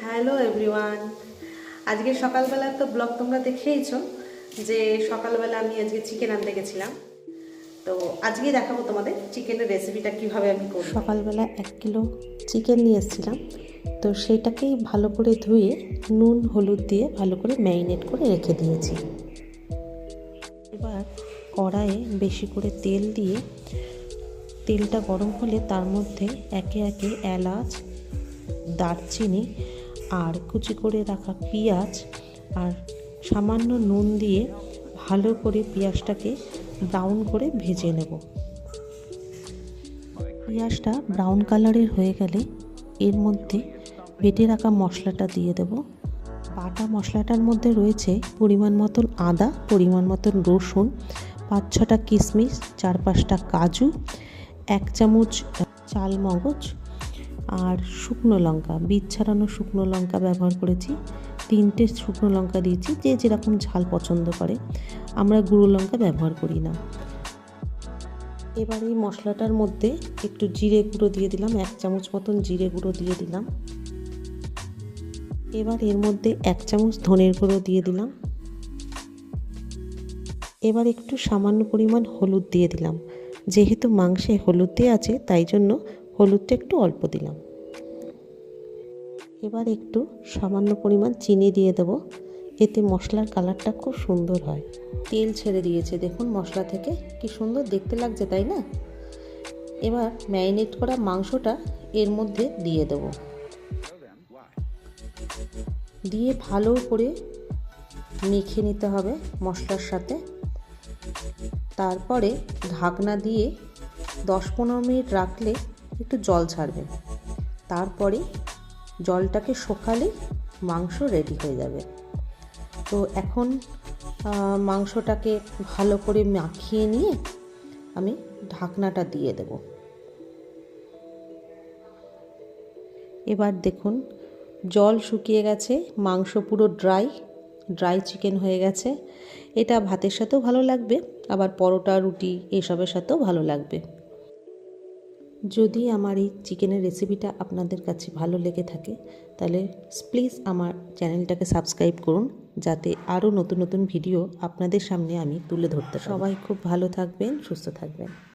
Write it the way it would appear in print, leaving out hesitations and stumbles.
Hello everyone. আজকে সকালবেলা তো ব্লগ তোমরা দেখেইছো যে সকালবেলা আমি আজকে চিকেন আনতে গেছিলাম। তো আজকে দেখাবো তোমাদের চিকেনের রেসিপিটা কিভাবে আমি করি। সকালবেলা 1 কিলো চিকেন নিয়ে এসেছিলাম, তো সেটাকেই ভালো করে ধুয়ে নুন হলুদ দিয়ে ভালো করে ম্যারিনেট করে রেখে দিয়েছি। এবার কড়াইয়ে বেশি করে তেল দিয়ে তেলটা গরম হলে তার মধ্যে একে একে এলাচ, দারচিনি আর কুচি করে রাখা পেঁয়াজ আর সামান্য নুন দিয়ে ভালো করে পেঁয়াজটাকে ব্রাউন করে ভেজে নেব। পেঁয়াজটা ব্রাউন কালারের হয়ে গেলে এর মধ্যে বেটে রাখা মশলাটা দিয়ে দেব। বাটা মশলাটার মধ্যে রয়েছে পরিমাণ মতন আদা, পরিমাণ মতন রসুন, 5-6টা কিশমিশ, 4-5টা কাজু, 1 চামচ চাল মগজ আর শুকনো লঙ্কা, বীজ ছাড়ানো শুকনো লঙ্কা ব্যবহার করেছি। 3টে শুকনো লঙ্কা দিয়েছি, যে যেরকম ঝাল পছন্দ করে। আমরা গুঁড়ো লঙ্কা ব্যবহার করি না। এবার এই মশলাটার মধ্যে একটু জিরে গুঁড়ো দিয়ে দিলাম, 1 চামচ মতন জিরে গুঁড়ো দিয়ে দিলাম। এবার এর মধ্যে 1 চামচ ধনের গুঁড়ো দিয়ে দিলাম। এবার একটু সামান্য পরিমাণ হলুদ দিয়ে দিলাম। যেহেতু মাংসে হলুদ দেওয়া আছে তাই জন্য হলুদটা একটু অল্প দিলাম। এবার একটু সামান্য পরিমাণ চিনি দিয়ে দেব, এতে মশলার কালারটা খুব সুন্দর হয়। তেল ছেড়ে দিয়েছে, দেখুন মশলা থেকে কি সুন্দর দেখতে লাগছে, তাই না? এবার ম্যারিনেট করা মাংসটা এর মধ্যে দিয়ে দেব, দিয়ে ভালো করে মেখে নিতে হবে মশলার সাথে। তারপরে ঢাকনা দিয়ে 10-15 মিনিট রাখলে একটু জল ছাড়বে। তারপরে জলটাকে শুকালে মাংস রেডি হয়ে যাবে। তো এখন মাংসটাকে ভালো করে মাখিয়ে নিয়ে আমি ঢাকনাটা দিয়ে দেব। এবার দেখুন জল শুকিয়ে গেছে, মাংস পুরো ড্রাই চিকেন হয়ে গেছে। এটা ভাতের সাথেও ভালো লাগবে, আবার পরোটা, রুটি এসবের সাথেও ভালো লাগবে। যদি আমার এই চিকেনের রেসিপিটা আপনাদের কাছে ভালো লেগে থাকে তাহলে প্লিজ আমার চ্যানেলটাকে সাবস্ক্রাইব করুন, যাতে আরও নতুন নতুন ভিডিও আপনাদের সামনে আমি তুলে ধরতে পারি। সবাই খুব ভালো থাকবেন, সুস্থ থাকবেন।